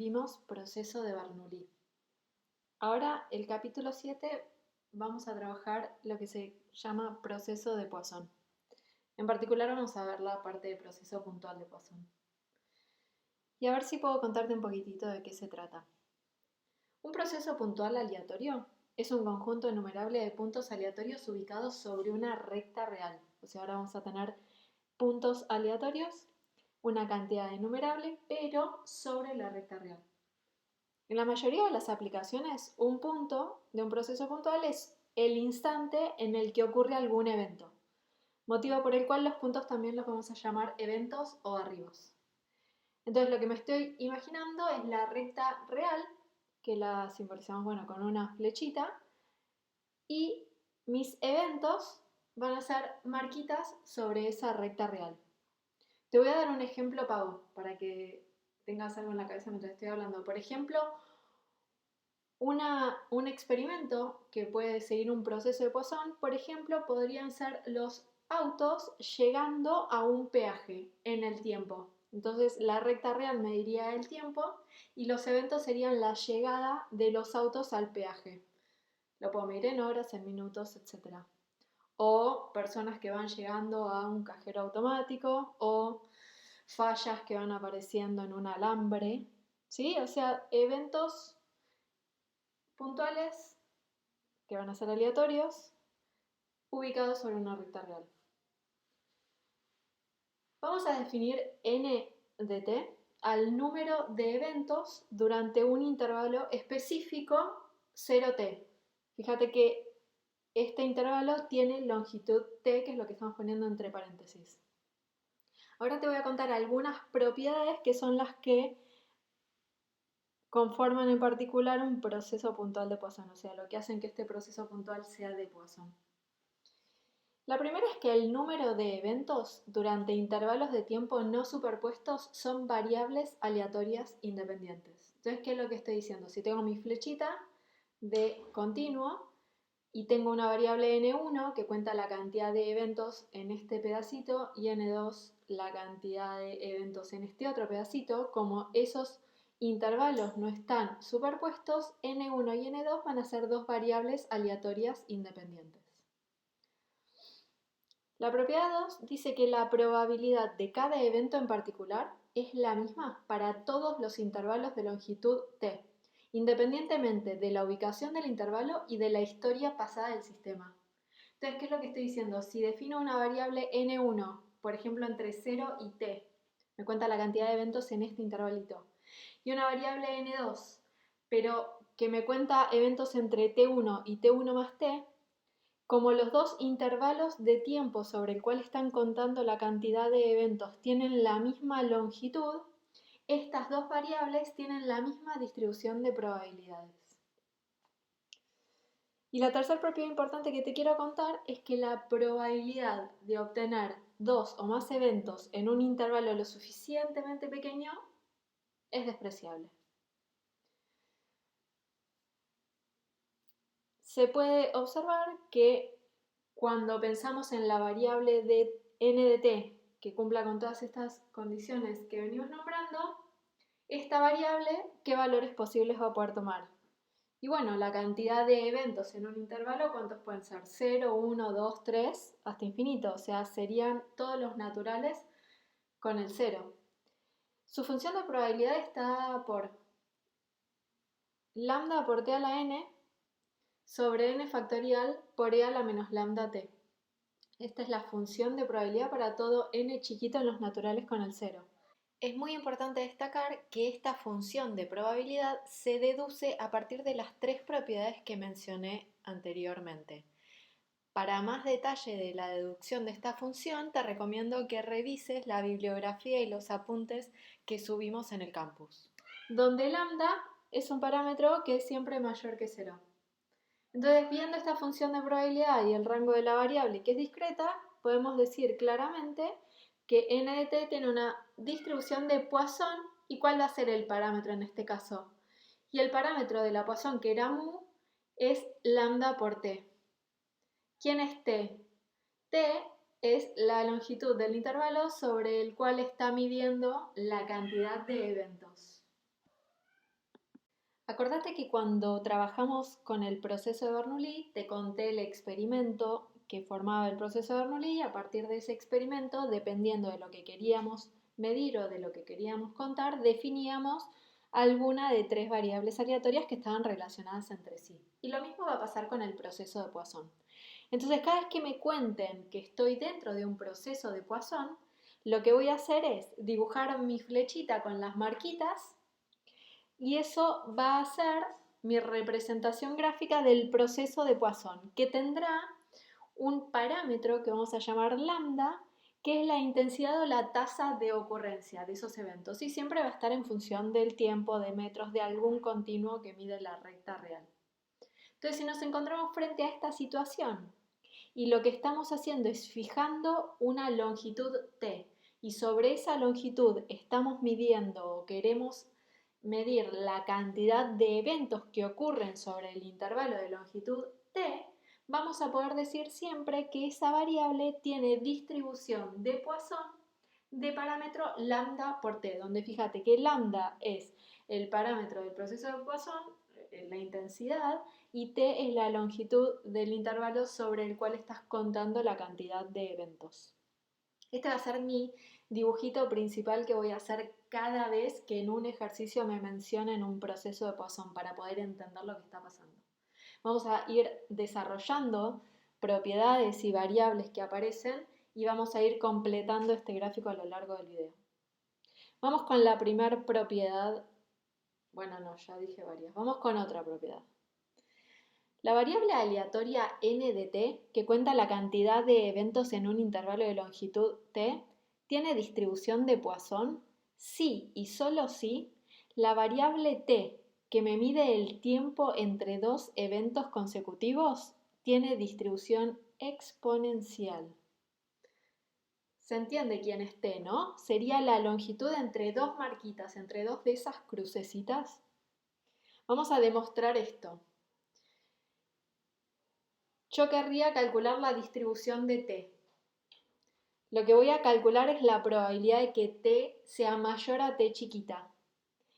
Vimos proceso de Bernoulli. Ahora, el capítulo 7, vamos a trabajar lo que se llama proceso de Poisson. En particular vamos a ver la parte de proceso puntual de Poisson. Y a ver si puedo contarte un poquitito de qué se trata. Un proceso puntual aleatorio es un conjunto enumerable de puntos aleatorios ubicados sobre una recta real. O sea, ahora vamos a tener puntos aleatorios, una cantidad enumerable, pero sobre la recta real. En la mayoría de las aplicaciones, un punto de un proceso puntual es el instante en el que ocurre algún evento, motivo por el cual los puntos también los vamos a llamar eventos o arribos. Entonces lo que me estoy imaginando es la recta real, que la simbolizamos con una flechita, y mis eventos van a ser marquitas sobre esa recta real. Te voy a dar un ejemplo, Pau, para que tengas algo en la cabeza mientras estoy hablando. Por ejemplo, un experimento que puede seguir un proceso de Poisson, por ejemplo, podrían ser los autos llegando a un peaje en el tiempo. Entonces la recta real mediría el tiempo y los eventos serían la llegada de los autos al peaje. Lo puedo medir en horas, en minutos, etc. O personas que van llegando a un cajero automático o fallas que van apareciendo en un alambre. ¿Sí? O sea, eventos puntuales que van a ser aleatorios ubicados sobre una recta real. Vamos a definir n de t al número de eventos durante un intervalo específico 0t. Fíjate que este intervalo tiene longitud t, que es lo que estamos poniendo entre paréntesis. Ahora te voy a contar algunas propiedades que son las que conforman en particular un proceso puntual de Poisson, o sea, lo que hacen que este proceso puntual sea de Poisson. La primera es que el número de eventos durante intervalos de tiempo no superpuestos son variables aleatorias independientes. Entonces, ¿qué es lo que estoy diciendo? Si tengo mi flechita de continuo y tengo una variable n1 que cuenta la cantidad de eventos en este pedacito y n2 la cantidad de eventos en este otro pedacito, como esos intervalos no están superpuestos, n1 y n2 van a ser dos variables aleatorias independientes. La propiedad 2 dice que la probabilidad de cada evento en particular es la misma para todos los intervalos de longitud t, independientemente de la ubicación del intervalo y de la historia pasada del sistema. Entonces, ¿qué es lo que estoy diciendo? Si defino una variable n1, por ejemplo, entre 0 y t, me cuenta la cantidad de eventos en este intervalito, y una variable n2, pero que me cuenta eventos entre t1 y t1 más t, como los dos intervalos de tiempo sobre el cual están contando la cantidad de eventos tienen la misma longitud, estas dos variables tienen la misma distribución de probabilidades. Y la tercera propiedad importante que te quiero contar es que la probabilidad de obtener dos o más eventos en un intervalo lo suficientemente pequeño es despreciable. Se puede observar que cuando pensamos en la variable de n de t que cumpla con todas estas condiciones que venimos nombrando, esta variable, ¿qué valores posibles va a poder tomar? Y bueno, la cantidad de eventos en un intervalo, ¿cuántos pueden ser? 0, 1, 2, 3, hasta infinito. O sea, serían todos los naturales con el 0. Su función de probabilidad está dada por lambda por t a la n sobre n factorial por e a la menos lambda t. Esta es la función de probabilidad para todo n chiquito en los naturales con el 0. Es muy importante destacar que esta función de probabilidad se deduce a partir de las tres propiedades que mencioné anteriormente. Para más detalle de la deducción de esta función, te recomiendo que revises la bibliografía y los apuntes que subimos en el campus, donde lambda es un parámetro que es siempre mayor que 0. Entonces, viendo esta función de probabilidad y el rango de la variable que es discreta, podemos decir claramente que n de t tiene una distribución de Poisson. ¿Y cuál va a ser el parámetro en este caso? Y el parámetro de la Poisson, que era mu, es lambda por t. ¿Quién es t? T es la longitud del intervalo sobre el cual está midiendo la cantidad de eventos. Acordate que cuando trabajamos con el proceso de Bernoulli, te conté el experimento que formaba el proceso de Bernoulli y a partir de ese experimento, dependiendo de lo que queríamos medir o de lo que queríamos contar, definíamos alguna de 3 variables aleatorias que estaban relacionadas entre sí. Y lo mismo va a pasar con el proceso de Poisson. Entonces, cada vez que me cuenten que estoy dentro de un proceso de Poisson, lo que voy a hacer es dibujar mi flechita con las marquitas y eso va a ser mi representación gráfica del proceso de Poisson, que tendrá un parámetro que vamos a llamar lambda, que es la intensidad o la tasa de ocurrencia de esos eventos, y siempre va a estar en función del tiempo, de metros, de algún continuo que mide la recta real. Entonces, si nos encontramos frente a esta situación y lo que estamos haciendo es fijando una longitud t, y sobre esa longitud estamos midiendo o queremos medir la cantidad de eventos que ocurren sobre el intervalo de longitud t, vamos a poder decir siempre que esa variable tiene distribución de Poisson de parámetro lambda por t, donde fíjate que lambda es el parámetro del proceso de Poisson, la intensidad, y t es la longitud del intervalo sobre el cual estás contando la cantidad de eventos. Este va a ser mi dibujito principal que voy a hacer cada vez que en un ejercicio me mencionen un proceso de Poisson para poder entender lo que está pasando. Vamos a ir desarrollando propiedades y variables que aparecen y vamos a ir completando este gráfico a lo largo del video. Vamos con la primera propiedad. Bueno, no, ya dije varias. Vamos con otra propiedad. La variable aleatoria n de t, que cuenta la cantidad de eventos en un intervalo de longitud t, ¿tiene distribución de Poisson? Sí y solo si la variable t, que me mide el tiempo entre 2 eventos consecutivos, tiene distribución exponencial. ¿Se entiende quién es t, no? Sería la longitud entre 2 marquitas, entre 2 de esas crucecitas. Vamos a demostrar esto. Yo querría calcular la distribución de t. Lo que voy a calcular es la probabilidad de que t sea mayor a t chiquita.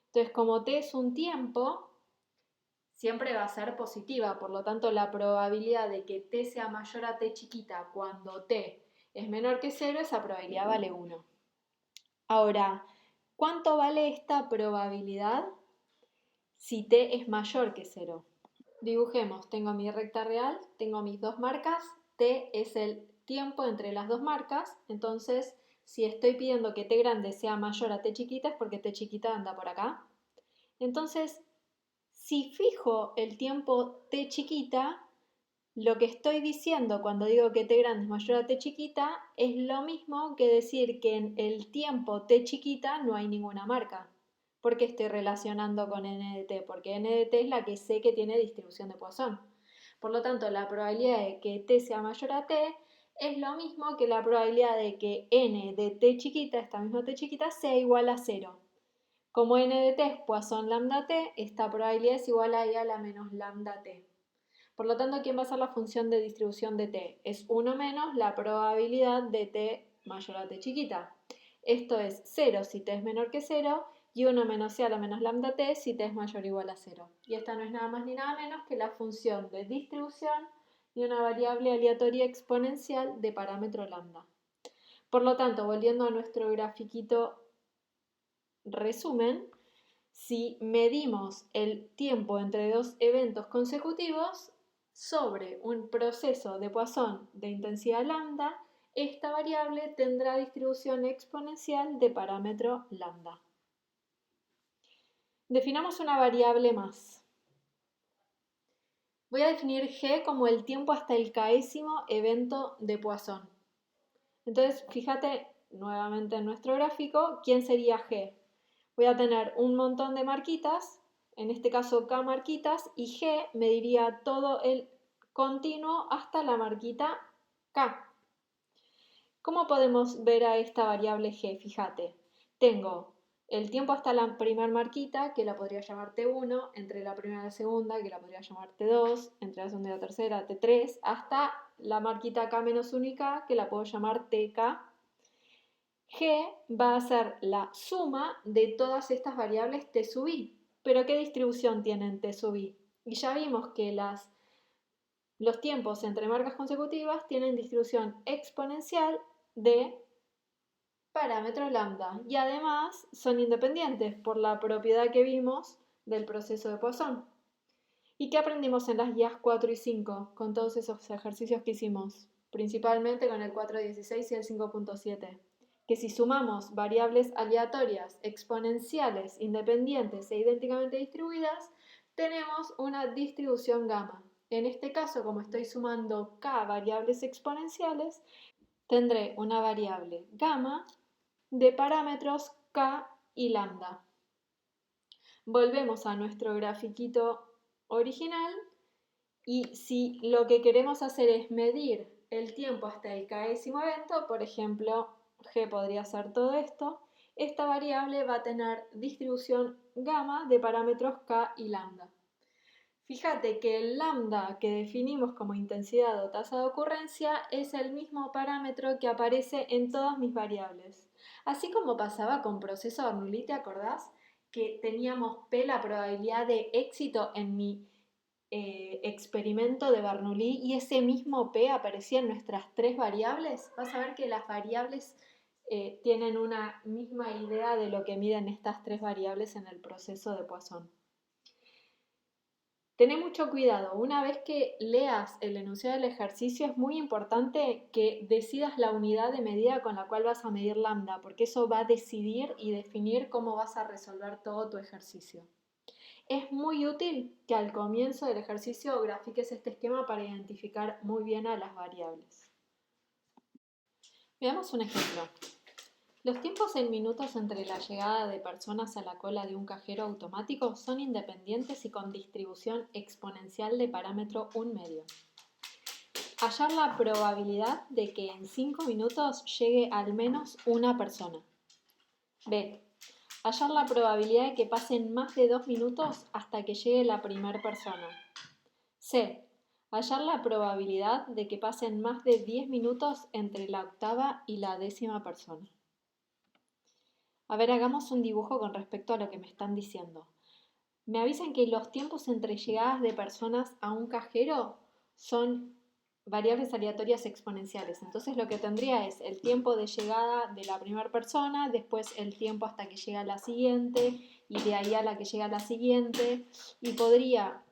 Entonces, como t es un tiempo, siempre va a ser positiva. Por lo tanto, la probabilidad de que t sea mayor a t chiquita cuando t es menor que 0, esa probabilidad vale 1. Ahora, ¿cuánto vale esta probabilidad si t es mayor que 0? Dibujemos, tengo mi recta real, tengo mis 2 marcas, t es el tiempo entre las 2 marcas, entonces si estoy pidiendo que t grande sea mayor a t chiquita es porque t chiquita anda por acá. Entonces, si fijo el tiempo t chiquita, lo que estoy diciendo cuando digo que t grande es mayor a t chiquita es lo mismo que decir que en el tiempo t chiquita no hay ninguna marca. ¿Por qué estoy relacionando con n de t? Porque n de t es la que sé que tiene distribución de Poisson. Por lo tanto, la probabilidad de que t sea mayor a t es lo mismo que la probabilidad de que n de t chiquita, esta misma t chiquita, sea igual a 0. Como n de t es Poisson lambda t, esta probabilidad es igual a i a la menos lambda t. Por lo tanto, ¿quién va a ser la función de distribución de t? Es 1 menos la probabilidad de t mayor a t chiquita. Esto es 0 si t es menor que 0 y 1 menos i a la menos lambda t si t es mayor o igual a 0. Y esta no es nada más ni nada menos que la función de distribución de una variable aleatoria exponencial de parámetro lambda. Por lo tanto, volviendo a nuestro grafiquito resumen, si medimos el tiempo entre 2 eventos consecutivos sobre un proceso de Poisson de intensidad lambda, esta variable tendrá distribución exponencial de parámetro lambda. Definamos una variable más. Voy a definir g como el tiempo hasta el késimo evento de Poisson. Entonces, fíjate nuevamente en nuestro gráfico, ¿quién sería g? Voy a tener un montón de marquitas, en este caso k marquitas, y g mediría todo el continuo hasta la marquita k. ¿Cómo podemos ver a esta variable g? Fíjate, tengo el tiempo hasta la primera marquita, que la podría llamar t1, entre la primera y la segunda, que la podría llamar t2, entre la segunda y la tercera, t3, hasta la marquita k-1 y k, que la puedo llamar tk. G va a ser la suma de todas estas variables t sub i. Pero ¿qué distribución tienen T sub I? Y ya vimos que los tiempos entre marcas consecutivas tienen distribución exponencial de parámetro lambda y además son independientes por la propiedad que vimos del proceso de Poisson. ¿Y qué aprendimos en las guías 4 y 5 con todos esos ejercicios que hicimos? Principalmente con el 4.16 y el 5.7. Que si sumamos variables aleatorias, exponenciales, independientes e idénticamente distribuidas, tenemos una distribución gamma. En este caso, como estoy sumando k variables exponenciales, tendré una variable gamma de parámetros k y lambda. Volvemos a nuestro grafiquito original y si lo que queremos hacer es medir el tiempo hasta el késimo evento, por ejemplo, g podría ser todo esto, esta variable va a tener distribución gamma de parámetros k y lambda. Fíjate que el lambda que definimos como intensidad o tasa de ocurrencia es el mismo parámetro que aparece en todas mis variables. Así como pasaba con proceso Bernoulli, ¿te acordás? Que teníamos P la probabilidad de éxito en mi experimento de Bernoulli y ese mismo P aparecía en nuestras tres variables. Vas a ver que las variables tienen una misma idea de lo que miden estas tres variables en el proceso de Poisson. Tené mucho cuidado, una vez que leas el enunciado del ejercicio es muy importante que decidas la unidad de medida con la cual vas a medir lambda, porque eso va a decidir y definir cómo vas a resolver todo tu ejercicio. Es muy útil que al comienzo del ejercicio grafiques este esquema para identificar muy bien a las variables. Veamos un ejemplo. Los tiempos en minutos entre la llegada de personas a la cola de un cajero automático son independientes y con distribución exponencial de parámetro 1/2. Hallar la probabilidad de que en 5 minutos llegue al menos una persona. B. Hallar la probabilidad de que pasen más de 2 minutos hasta que llegue la primera persona. C. Hallar la probabilidad de que pasen más de 10 minutos entre la octava y la 10ª persona. A ver, hagamos un dibujo con respecto a lo que me están diciendo. Me avisan que los tiempos entre llegadas de personas a un cajero son variables aleatorias exponenciales. Entonces lo que tendría es el tiempo de llegada de la primera persona, después el tiempo hasta que llega la siguiente y de ahí a la que llega la siguiente. Y podría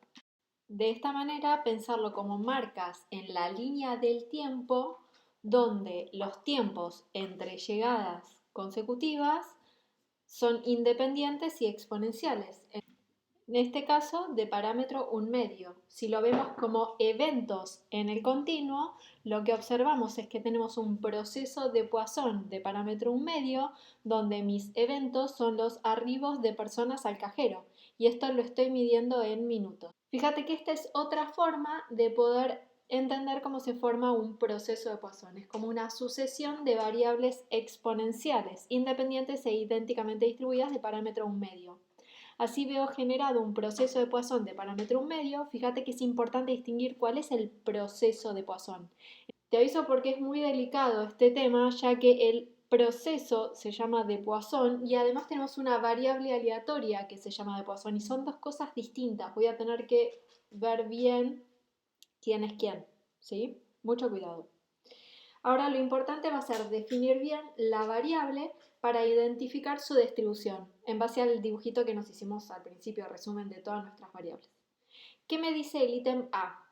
de esta manera pensarlo como marcas en la línea del tiempo donde los tiempos entre llegadas consecutivas son independientes y exponenciales. En este caso, de parámetro 1/2. Si lo vemos como eventos en el continuo, lo que observamos es que tenemos un proceso de Poisson de parámetro 1/2, donde mis eventos son los arribos de personas al cajero. Y esto lo estoy midiendo en minutos. Fíjate que esta es otra forma de poder entender cómo se forma un proceso de Poisson. Es como una sucesión de variables exponenciales, independientes e idénticamente distribuidas de parámetro 1/2. Así veo generado un proceso de Poisson de parámetro 1/2. Fíjate que es importante distinguir cuál es el proceso de Poisson. Te aviso porque es muy delicado este tema, ya que el proceso se llama de Poisson y además tenemos una variable aleatoria que se llama de Poisson y son dos cosas distintas. Voy a tener que ver bien quién es quién, ¿sí? Mucho cuidado. Ahora lo importante va a ser definir bien la variable para identificar su distribución, en base al dibujito que nos hicimos al principio, resumen de todas nuestras variables. ¿Qué me dice el ítem A?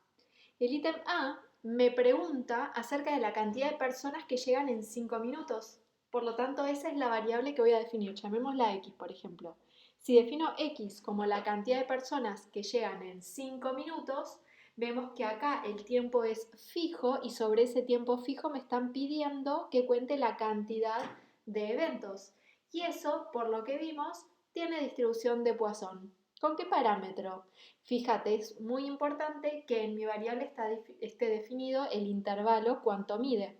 El ítem A me pregunta acerca de la cantidad de personas que llegan en 5 minutos. Por lo tanto, esa es la variable que voy a definir. Llamémosla X, por ejemplo. Si defino X como la cantidad de personas que llegan en 5 minutos, vemos que acá el tiempo es fijo y sobre ese tiempo fijo me están pidiendo que cuente la cantidad de eventos. Y eso, por lo que vimos, tiene distribución de Poisson. ¿Con qué parámetro? Fíjate, es muy importante que en mi variable esté definido el intervalo cuánto mide.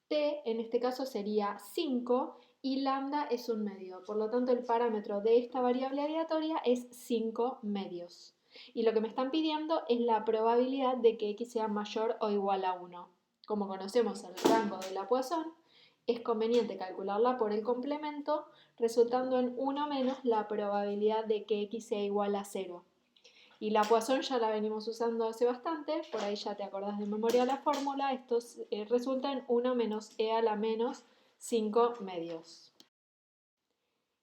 T en este caso sería 5 y lambda es 1/2. Por lo tanto, el parámetro de esta variable aleatoria es 5 medios. Y lo que me están pidiendo es la probabilidad de que x sea mayor o igual a 1. Como conocemos el rango de la Poisson, es conveniente calcularla por el complemento, resultando en 1 menos la probabilidad de que x sea igual a 0. Y la Poisson ya la venimos usando hace bastante, por ahí ya te acordás de memoria la fórmula, esto resulta en 1 menos e a la menos 5 medios.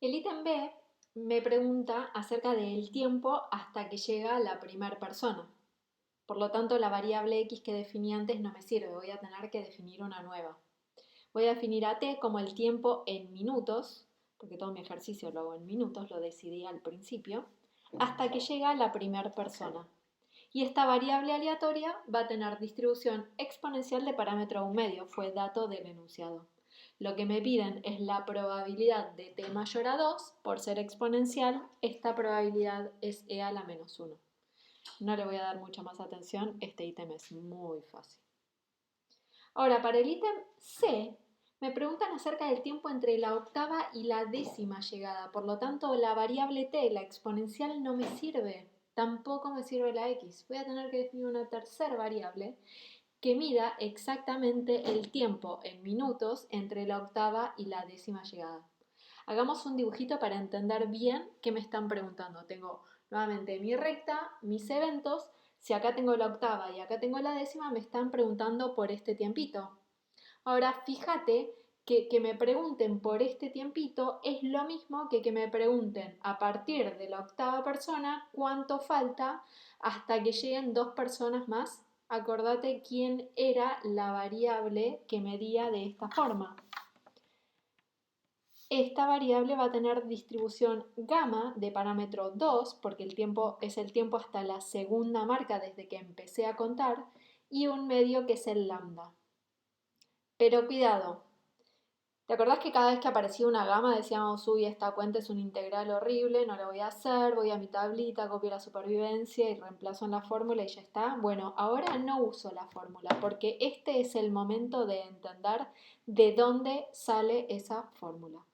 El ítem B me pregunta acerca del tiempo hasta que llega la primera persona. Por lo tanto, la variable x que definí antes no me sirve, voy a tener que definir una nueva. Voy a definir a t como el tiempo en minutos, porque todo mi ejercicio lo hago en minutos, lo decidí al principio, hasta que llega la primera persona. Y esta variable aleatoria va a tener distribución exponencial de parámetro 1 medio, fue dato del enunciado. Lo que me piden es la probabilidad de t mayor a 2, por ser exponencial, esta probabilidad es e a la menos 1. No le voy a dar mucha más atención, este ítem es muy fácil. Ahora, para el ítem C, me preguntan acerca del tiempo entre la octava y la décima llegada. Por lo tanto, la variable t, la exponencial, no me sirve. Tampoco me sirve la x. Voy a tener que definir una tercera variable que mida exactamente el tiempo en minutos entre la octava y la décima llegada. Hagamos un dibujito para entender bien qué me están preguntando. Tengo nuevamente mi recta, mis eventos. Si acá tengo la octava y acá tengo la décima, me están preguntando por este tiempito. Ahora, fíjate que me pregunten por este tiempito es lo mismo que me pregunten a partir de la octava persona cuánto falta hasta que lleguen 2 personas más. Acordate quién era la variable que medía de esta forma. Esta variable va a tener distribución gamma de parámetro 2, porque el tiempo es el tiempo hasta la segunda marca desde que empecé a contar, y un medio que es el lambda. Pero cuidado, ¿te acordás que cada vez que aparecía una gama decíamos, uy, esta cuenta es un integral horrible, no lo voy a hacer, voy a mi tablita, copio la supervivencia y reemplazo en la fórmula y ya está? Bueno, ahora no uso la fórmula porque este es el momento de entender de dónde sale esa fórmula.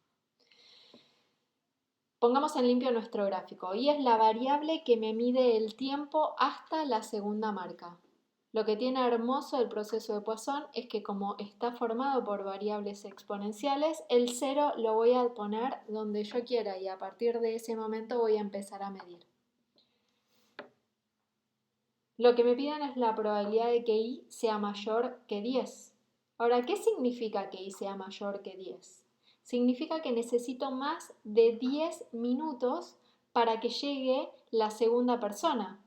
Pongamos en limpio nuestro gráfico y es la variable que me mide el tiempo hasta la segunda marca. Lo que tiene hermoso el proceso de Poisson es que como está formado por variables exponenciales, el 0 lo voy a poner donde yo quiera y a partir de ese momento voy a empezar a medir. Lo que me piden es la probabilidad de que i sea mayor que 10. Ahora, ¿qué significa que i sea mayor que 10? Significa que necesito más de 10 minutos para que llegue la segunda persona.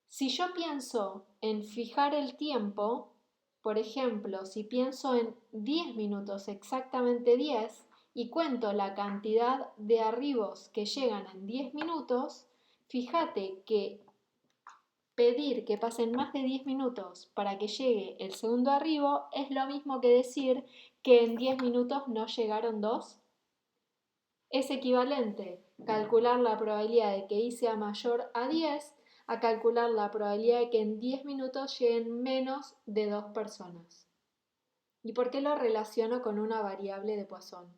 Si yo pienso en fijar el tiempo, por ejemplo, si pienso en 10 minutos, exactamente 10, y cuento la cantidad de arribos que llegan en 10 minutos, fíjate que pedir que pasen más de 10 minutos para que llegue el segundo arribo es lo mismo que decir que en 10 minutos no llegaron 2. Es equivalente calcular la probabilidad de que i sea mayor a 10 a calcular la probabilidad de que en 10 minutos lleguen menos de 2 personas. ¿Y por qué lo relaciono con una variable de Poisson?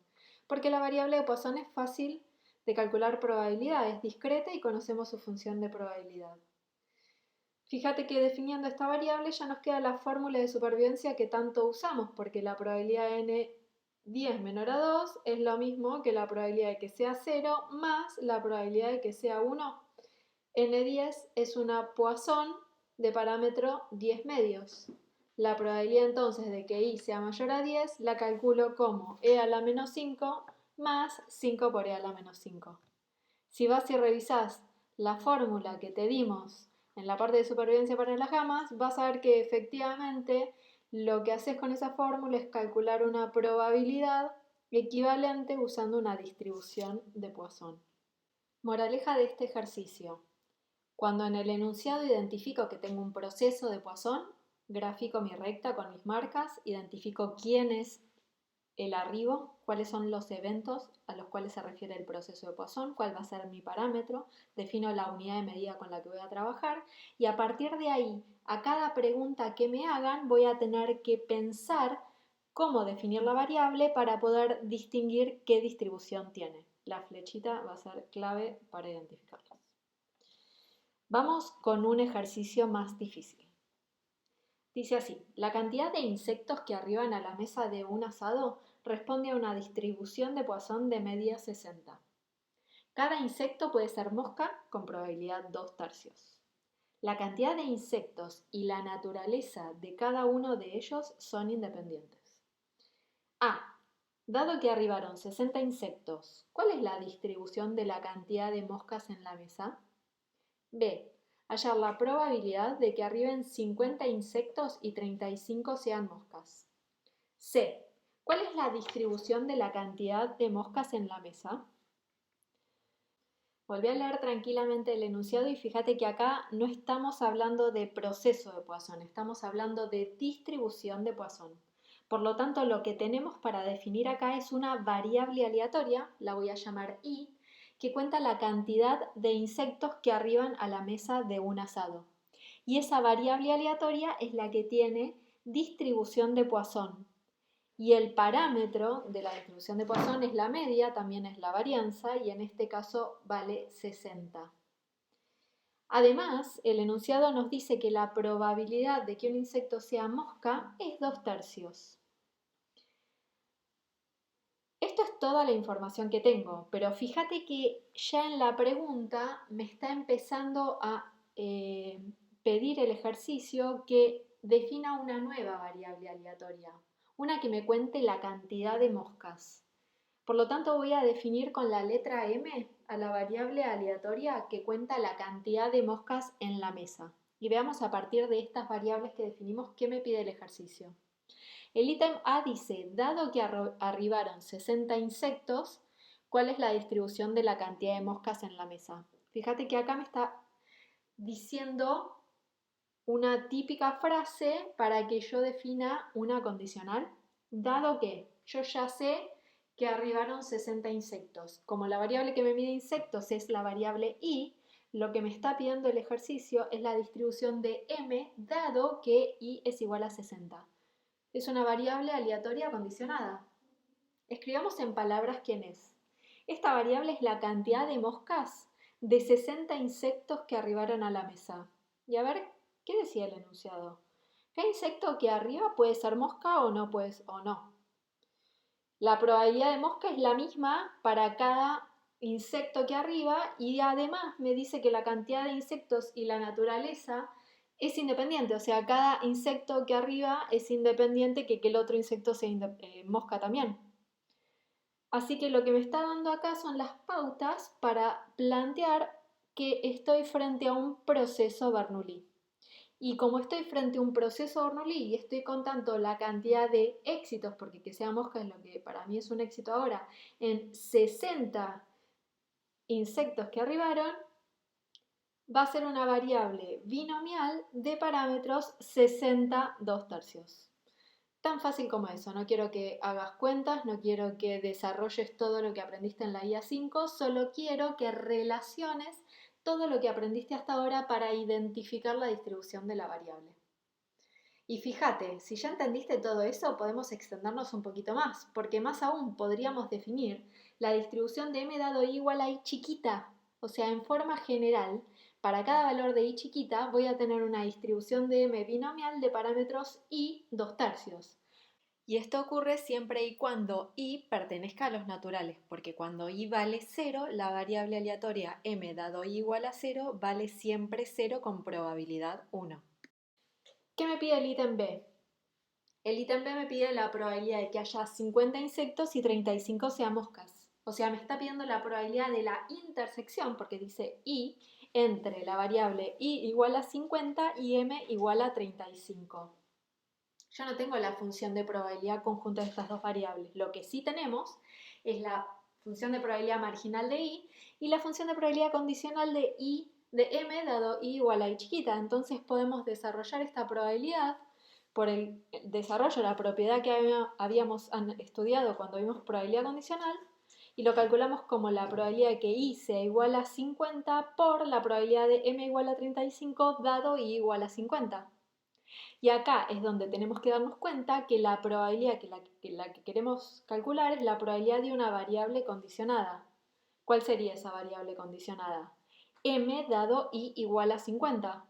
Porque la variable de Poisson es fácil de calcular probabilidad, es discreta y conocemos su función de probabilidad. Fíjate que definiendo esta variable ya nos queda la fórmula de supervivencia que tanto usamos, porque la probabilidad de n10 menor a 2 es lo mismo que la probabilidad de que sea 0 más la probabilidad de que sea 1. n10 es una Poisson de parámetro 10 medios. La probabilidad entonces de que i sea mayor a 10 la calculo como e a la menos 5 más 5 por e a la menos 5. Si vas y revisás la fórmula que te dimos en la parte de supervivencia para las gamas, vas a ver que efectivamente lo que haces con esa fórmula es calcular una probabilidad equivalente usando una distribución de Poisson. Moraleja de este ejercicio. Cuando en el enunciado identifico que tengo un proceso de Poisson, grafico mi recta con mis marcas, identifico quién es el arribo, cuáles son los eventos a los cuales se refiere el proceso de Poisson, cuál va a ser mi parámetro, defino la unidad de medida con la que voy a trabajar y a partir de ahí, a cada pregunta que me hagan, voy a tener que pensar cómo definir la variable para poder distinguir qué distribución tiene. La flechita va a ser clave para identificarlas. Vamos con un ejercicio más difícil. Dice así, la cantidad de insectos que arriban a la mesa de un asado responde a una distribución de Poisson de medida 60. Cada insecto puede ser mosca con probabilidad 2/3. La cantidad de insectos y la naturaleza de cada uno de ellos son independientes. A. Dado que arribaron 60 insectos, ¿cuál es la distribución de la cantidad de moscas en la mesa? B. Hallar la probabilidad de que arriben 50 insectos y 35 sean moscas. C. ¿Cuál es la distribución de la cantidad de moscas en la mesa? Volví a leer tranquilamente el enunciado y fíjate que acá no estamos hablando de proceso de Poisson, estamos hablando de distribución de Poisson. Por lo tanto, lo que tenemos para definir acá es una variable aleatoria, la voy a llamar I, que cuenta la cantidad de insectos que arriban a la mesa de un asado. Y esa variable aleatoria es la que tiene distribución de Poisson. Y el parámetro de la distribución de Poisson es la media, también es la varianza, y en este caso vale 60. Además, el enunciado nos dice que la probabilidad de que un insecto sea mosca es 2/3. Esto es toda la información que tengo, pero fíjate que ya en la pregunta me está empezando a pedir el ejercicio que defina una nueva variable aleatoria, una que me cuente la cantidad de moscas. Por lo tanto, voy a definir con la letra M a la variable aleatoria que cuenta la cantidad de moscas en la mesa. Y veamos a partir de estas variables que definimos qué me pide el ejercicio. El ítem A dice, dado que arribaron 60 insectos, ¿cuál es la distribución de la cantidad de moscas en la mesa? Fíjate que acá me está diciendo una típica frase para que yo defina una condicional, dado que yo ya sé que arribaron 60 insectos. Como la variable que me mide insectos es la variable I, lo que me está pidiendo el ejercicio es la distribución de M, dado que I es igual a 60. Es una variable aleatoria condicionada. Escribamos en palabras quién es. Esta variable es la cantidad de moscas de 60 insectos que arribaron a la mesa. Y a ver, ¿qué decía el enunciado? ¿Qué insecto que arriba puede ser mosca o no? O no. La probabilidad de mosca es la misma para cada insecto que arriba y además me dice que la cantidad de insectos y la naturaleza es independiente, o sea, cada insecto que arriba es independiente que el otro insecto sea mosca también. Así que lo que me está dando acá son las pautas para plantear que estoy frente a un proceso Bernoulli. Y como estoy frente a un proceso Bernoulli y estoy contando la cantidad de éxitos, porque que sea mosca es lo que para mí es un éxito ahora, en 60 insectos que arribaron, va a ser una variable binomial de parámetros 60 2/3. Tan fácil como eso, no quiero que hagas cuentas, no quiero que desarrolles todo lo que aprendiste en la guía 5, solo quiero que relaciones todo lo que aprendiste hasta ahora para identificar la distribución de la variable. Y fíjate, si ya entendiste todo eso, podemos extendernos un poquito más, porque más aún podríamos definir la distribución de m dado i igual a i chiquita. O sea, en forma general, para cada valor de i chiquita voy a tener una distribución de m binomial de parámetros i 2/3. Y esto ocurre siempre y cuando i pertenezca a los naturales, porque cuando i vale 0, la variable aleatoria m dado i igual a 0 vale siempre 0 con probabilidad 1. ¿Qué me pide el ítem B? El ítem B me pide la probabilidad de que haya 50 insectos y 35 sean moscas. O sea, me está pidiendo la probabilidad de la intersección, porque dice i, entre la variable i igual a 50 y m igual a 35. Yo no tengo la función de probabilidad conjunta de estas dos variables. Lo que sí tenemos es la función de probabilidad marginal de i y la función de probabilidad condicional de i de m dado i igual a i chiquita. Entonces podemos desarrollar esta probabilidad por el desarrollo de la propiedad que habíamos estudiado cuando vimos probabilidad condicional y lo calculamos como la probabilidad de que i sea igual a 50 por la probabilidad de m igual a 35 dado i igual a 50. Y acá es donde tenemos que darnos cuenta que la probabilidad la que queremos calcular es la probabilidad de una variable condicionada. ¿Cuál sería esa variable condicionada? M dado i igual a 50.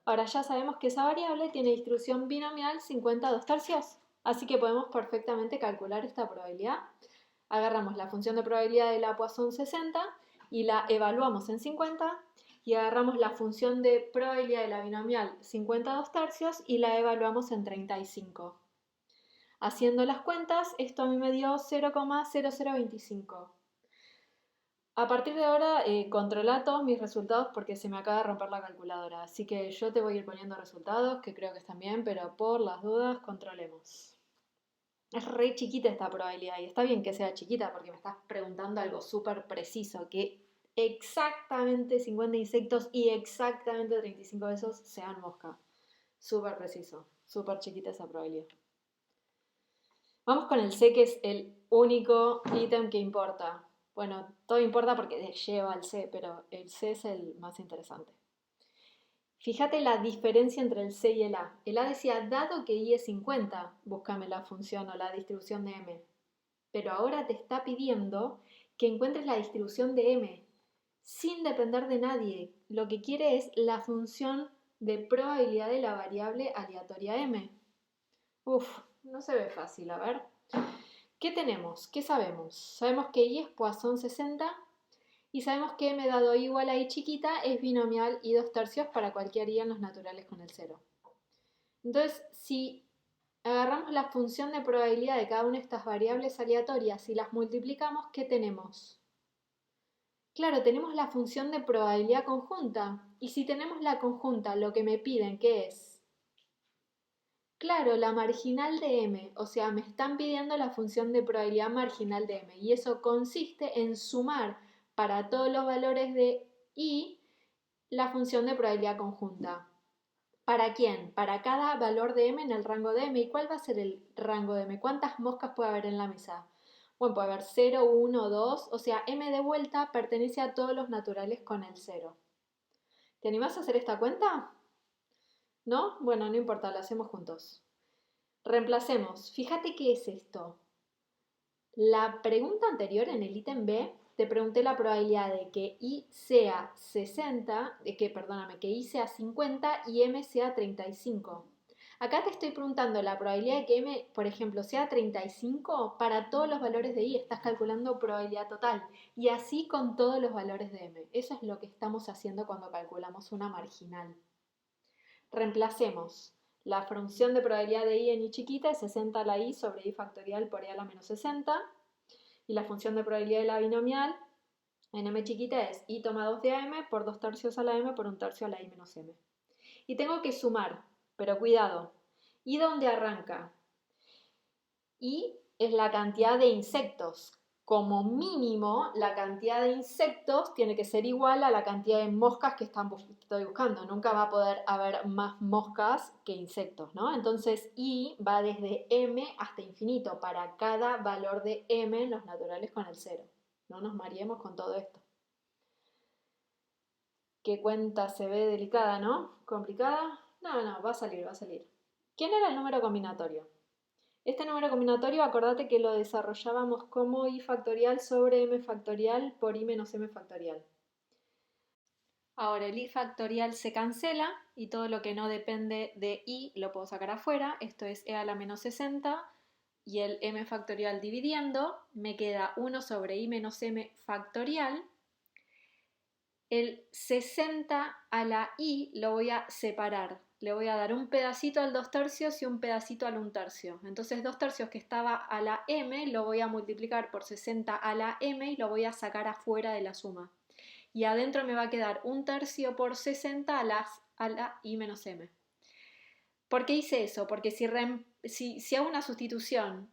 Ahora ya sabemos que esa variable tiene distribución binomial 50 2/3, así que podemos perfectamente calcular esta probabilidad. Agarramos la función de probabilidad de la Poisson 60 y la evaluamos en 50, y agarramos la función de probabilidad de la binomial 50 2/3 y la evaluamos en 35. Haciendo las cuentas, esto a mí me dio 0,0025. A partir de ahora, controla todos mis resultados porque se me acaba de romper la calculadora. Así que yo te voy a ir poniendo resultados, que creo que están bien, pero por las dudas, controlemos. Es re chiquita esta probabilidad y está bien que sea chiquita porque me estás preguntando algo súper preciso, que exactamente 50 insectos y exactamente 35 de esos sean mosca. Súper preciso, súper chiquita esa probabilidad. Vamos con el C, que es el único ítem que importa. Bueno, todo importa porque lleva al C, pero el C es el más interesante. Fíjate la diferencia entre el C y el A. El A decía, dado que I es 50, búscame la función o la distribución de M. Pero ahora te está pidiendo que encuentres la distribución de M sin depender de nadie. Lo que quiere es la función de probabilidad de la variable aleatoria M. Uf, no se ve fácil, a ver. ¿Qué tenemos? ¿Qué sabemos? Sabemos que I es Poisson 60 y sabemos que M dado I igual a I chiquita es binomial I 2/3 para cualquier I en los naturales con el 0. Entonces, si agarramos la función de probabilidad de cada una de estas variables aleatorias y las multiplicamos, ¿qué tenemos? Claro, tenemos la función de probabilidad conjunta. Y si tenemos la conjunta, lo que me piden, ¿qué es? Claro, la marginal de M, o sea, me están pidiendo la función de probabilidad marginal de M, y eso consiste en sumar para todos los valores de I la función de probabilidad conjunta. ¿Para quién? Para cada valor de M en el rango de M. ¿Y cuál va a ser el rango de M? ¿Cuántas moscas puede haber en la mesa? Bueno, puede haber 0, 1, 2, o sea, M de vuelta pertenece a todos los naturales con el 0. ¿Te animás a hacer esta cuenta? ¿No? Bueno, no importa, la hacemos juntos. Reemplacemos. Fíjate qué es esto. La pregunta anterior en el ítem B te pregunté la probabilidad de que I sea 60, que I sea 50 y M sea 35. Acá te estoy preguntando la probabilidad de que M, por ejemplo, sea 35 para todos los valores de I. Estás calculando probabilidad total. Y así con todos los valores de M. Eso es lo que estamos haciendo cuando calculamos una marginal. Reemplacemos. La función de probabilidad de I en I chiquita es 60 a la I sobre I factorial por I a la menos 60. Y la función de probabilidad de la binomial en M chiquita es I toma 2 de AM por 2/3 a la M por 1/3 a la I menos M. Y tengo que sumar, pero cuidado. ¿Y dónde arranca? Y es la cantidad de insectos. Como mínimo, la cantidad de insectos tiene que ser igual a la cantidad de moscas que estoy buscando. Nunca va a poder haber más moscas que insectos, ¿no? Entonces, I va desde M hasta infinito para cada valor de M en los naturales con el 0. No nos mareemos con todo esto. ¿Qué cuenta se ve delicada, no? ¿Complicada? No, va a salir, va a salir. ¿Quién era el número combinatorio? Este número combinatorio, acordate que lo desarrollábamos como I factorial sobre M factorial por I menos M factorial. Ahora el I factorial se cancela y todo lo que no depende de I lo puedo sacar afuera. Esto es E a la menos 60 y el M factorial dividiendo. Me queda 1 sobre I menos M factorial. El 60 a la I lo voy a separar. Le voy a dar un pedacito al 2/3 y un pedacito al 1/3. Entonces 2/3 que estaba a la M lo voy a multiplicar por 60 a la M y lo voy a sacar afuera de la suma. Y adentro me va a quedar 1/3 por 60 a la I menos M. ¿Por qué hice eso? Porque si hago una sustitución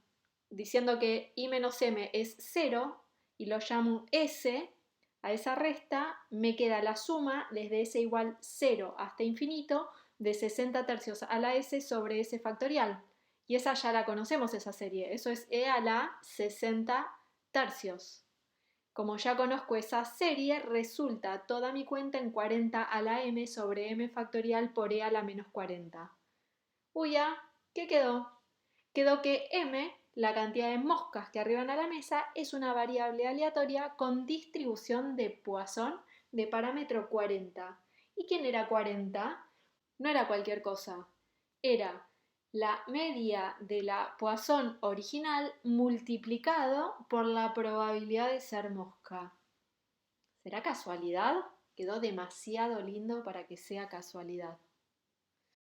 diciendo que I menos M es 0 y lo llamo S, a esa resta me queda la suma desde S igual 0 hasta infinito de 60/3 a la S sobre S factorial. Y esa ya la conocemos, esa serie. Eso es E a la 60/3. Como ya conozco esa serie, resulta toda mi cuenta en 40 a la M sobre M factorial por E a la menos 40. Uy, ya, ¿qué quedó? Quedó que M, la cantidad de moscas que arriban a la mesa, es una variable aleatoria con distribución de Poisson de parámetro 40. ¿Y quién era 40? No era cualquier cosa, era la media de la Poisson original multiplicado por la probabilidad de ser mosca. ¿Será casualidad? Quedó demasiado lindo para que sea casualidad.